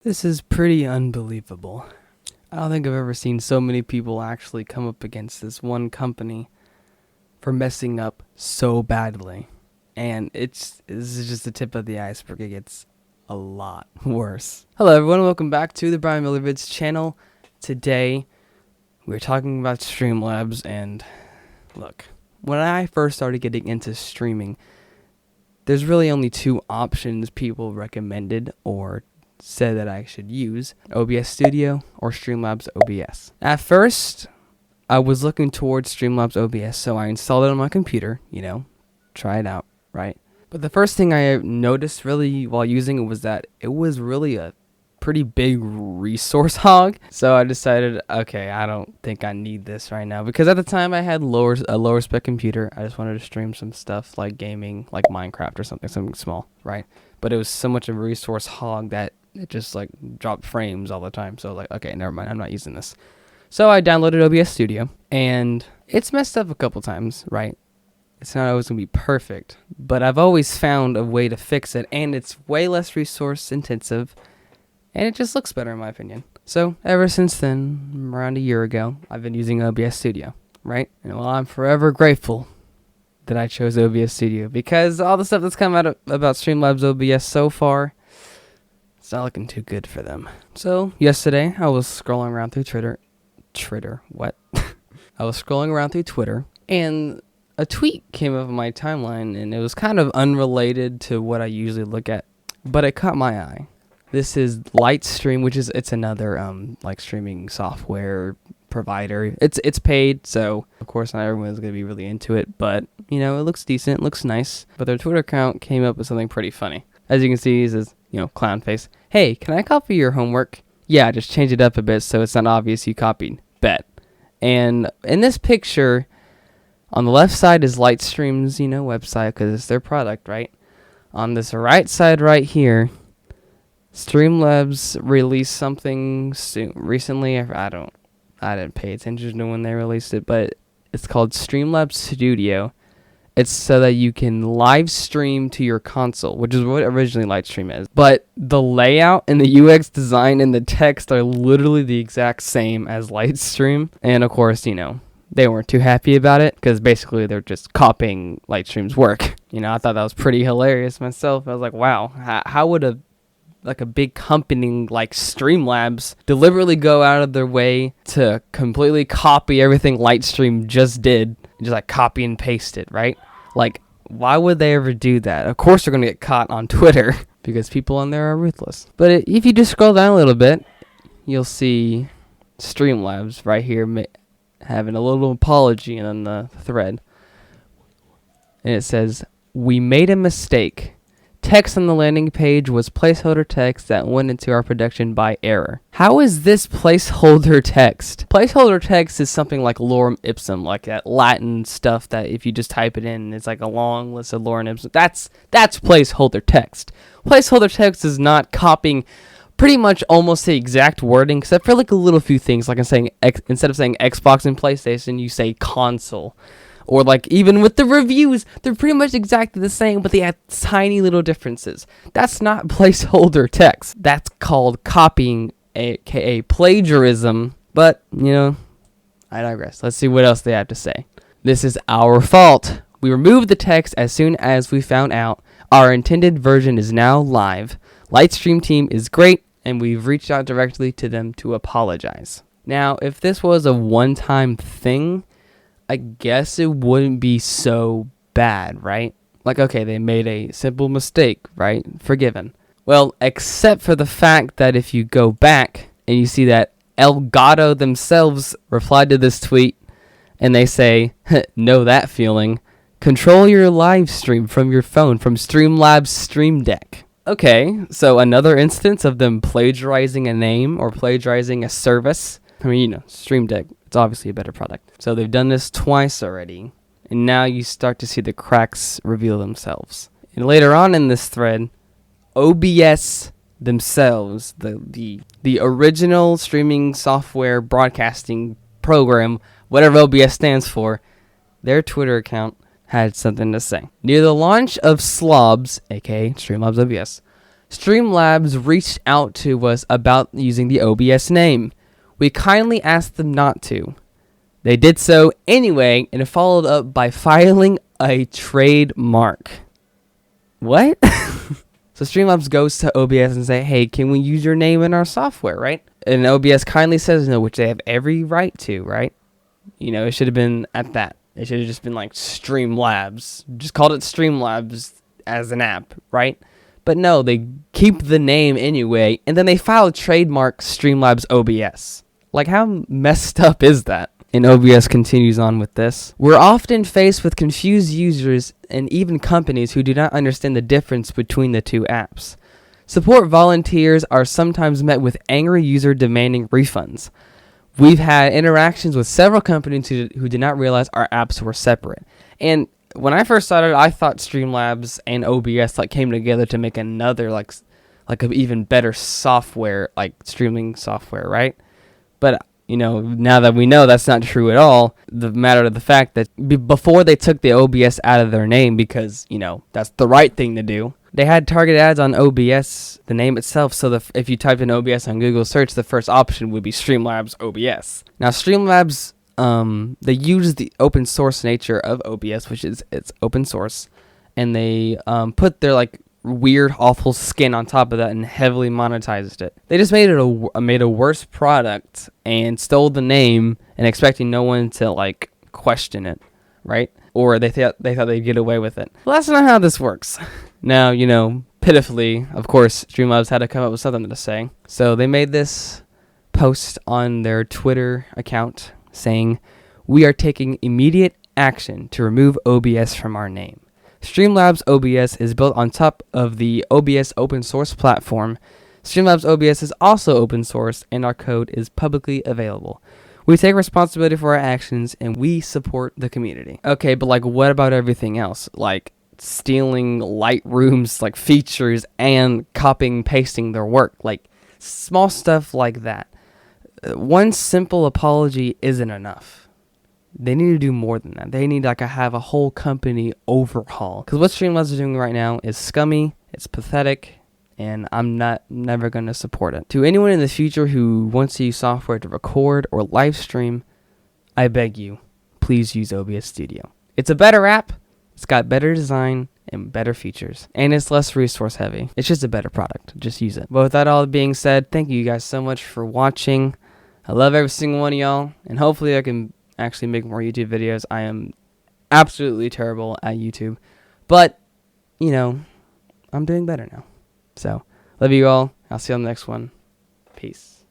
This is pretty unbelievable. I don't think I've ever seen so many people actually come up against this one company for messing up so badly. And this is just the tip of the iceberg. It gets a lot worse. Hello everyone, welcome back to the Brian Miller Vids channel. Today, we're talking about Streamlabs, and look, when I first started getting into streaming, there's really only two options people recommended or said that I should use: OBS Studio or Streamlabs OBS. At first, I was looking towards Streamlabs OBS, so I installed it on my computer, try it out, right? But the first thing I noticed really while using it was that it was really a pretty big resource hog. So I decided, okay, I don't think I need this right now, because at the time I had a lower spec computer. I just wanted to stream some stuff like gaming, like Minecraft or something small, right? But it was so much of a resource hog that it just like dropped frames all the time. So like, okay, never mind, I'm not using this. So I downloaded OBS Studio, and it's messed up a couple times, right? It's not always gonna be perfect, but I've always found a way to fix it, and it's way less resource intensive, and it just looks better in my opinion. So ever since then, around a year ago, I've been using OBS Studio, right? And well, I'm forever grateful that I chose OBS Studio, because all the stuff that's come out about Streamlabs OBS so far, it's not looking too good for them. So yesterday, I was scrolling around through Twitter, what? I was scrolling around through Twitter, and a tweet came up on my timeline, and it was kind of unrelated to what I usually look at, but it caught my eye. This is Lightstream, which is another like streaming software provider. It's paid, so of course not everyone's gonna be really into it, but it looks decent, it looks nice. But their Twitter account came up with something pretty funny. As you can see, it says, clown face. Hey, can I copy your homework? Yeah, just change it up a bit so it's not obvious you copied. Bet. And in this picture, on the left side is Lightstream's, website, because it's their product, right? On this right side right here, Streamlabs released something recently. I didn't pay attention to when they released it, but it's called Streamlabs Studio. It's so that you can live stream to your console, which is what originally Lightstream is. But the layout and the UX design and the text are literally the exact same as Lightstream. And of course, they weren't too happy about it, because basically they're just copying Lightstream's work. I thought that was pretty hilarious myself. I was like, wow, how would a big company like Streamlabs deliberately go out of their way to completely copy everything Lightstream just did, just like copy and paste it, right? Like, why would they ever do that? Of course they're going to get caught on Twitter, because people on there are ruthless. But if you just scroll down a little bit, you'll see Streamlabs right here having a little apology in the thread. And it says, "We made a mistake. Text on the landing page was placeholder text that went into our production by error." How is this placeholder text? Placeholder text is something like lorem ipsum, like that Latin stuff that if you just type it in, it's like a long list of lorem ipsum. That's placeholder text. Placeholder text is not copying pretty much almost the exact wording, except for like a little few things, like I'm saying instead of saying Xbox and PlayStation, you say console. Or like even with the reviews, they're pretty much exactly the same, but they have tiny little differences. That's not placeholder text. That's called copying, aka plagiarism. But, I digress. Let's see what else they have to say. "This is our fault. We removed the text as soon as we found out. Our intended version is now live. Lightstream team is great, and we've reached out directly to them to apologize." Now, if this was a one-time thing, I guess it wouldn't be so bad, right? Like, okay, they made a simple mistake, right? Forgiven. Well, except for the fact that if you go back and you see that Elgato themselves replied to this tweet, and they say, "Know that feeling. Control your live stream from your phone from Streamlabs Stream Deck." Okay, so another instance of them plagiarizing a name or plagiarizing a service. I mean, Stream Deck, it's obviously a better product. So they've done this twice already, and now you start to see the cracks reveal themselves. And later on in this thread, OBS themselves, the original streaming software broadcasting program, whatever OBS stands for, their Twitter account had something to say. "Near the launch of Slobs, aka Streamlabs OBS, Streamlabs reached out to us about using the OBS name. We kindly asked them not to. They did so anyway, and it followed up by filing a trademark. What? So Streamlabs goes to OBS and say, hey, can we use your name in our software, right? And OBS kindly says no, which they have every right to, right? You know, it should have been at that. It should have just been like Streamlabs. Just called it Streamlabs as an app, right? But no, they keep the name anyway, and then they file a trademark Streamlabs OBS. Like, how messed up is that? And OBS continues on with this. We're often faced with confused users and even companies who do not understand the difference between the two apps. Support volunteers are sometimes met with angry users demanding refunds. We've had interactions with several companies who did not realize our apps were separate. And when I first started, I thought Streamlabs and OBS like came together to make another like an even better software, like streaming software, right? But you know, now that we know that's not true at all, the matter of the fact that before they took the OBS out of their name, because, you know, that's the right thing to do, they had targeted ads on OBS, the name itself, so that if you type in OBS on Google search, the first option would be Streamlabs OBS. Now, Streamlabs, they use the open source nature of OBS, which is it's open source, and they put their like weird, awful skin on top of that and heavily monetized it. They just made it made a worse product and stole the name and expecting no one to like question it, right? Or they thought they'd get away with it. Well, that's not how this works. Now, you know, pitifully, of course, Streamlabs had to come up with something to say. So they made this post on their Twitter account saying, "We are taking immediate action to remove OBS from our name. Streamlabs OBS is built on top of the OBS open source platform. Streamlabs OBS is also open source, and our code is publicly available. We take responsibility for our actions, and we support the community." Okay, but like, what about everything else? Like stealing Lightroom's like features and copying pasting their work, like small stuff like that. One simple apology isn't enough. They need to do more than that. They need like have a whole company overhaul. Because what Streamlabs is doing right now is scummy, it's pathetic, and I'm never going to support it. To anyone in the future who wants to use software to record or live stream, I beg you, please use OBS Studio. It's a better app, it's got better design and better features, and it's less resource heavy. It's just a better product. Just use it. But with that all being said, thank you guys so much for watching. I love every single one of y'all, and hopefully I can actually make more YouTube videos. I am absolutely terrible at YouTube, but you know, I'm doing better now. So love you all. I'll see you on the next one. Peace.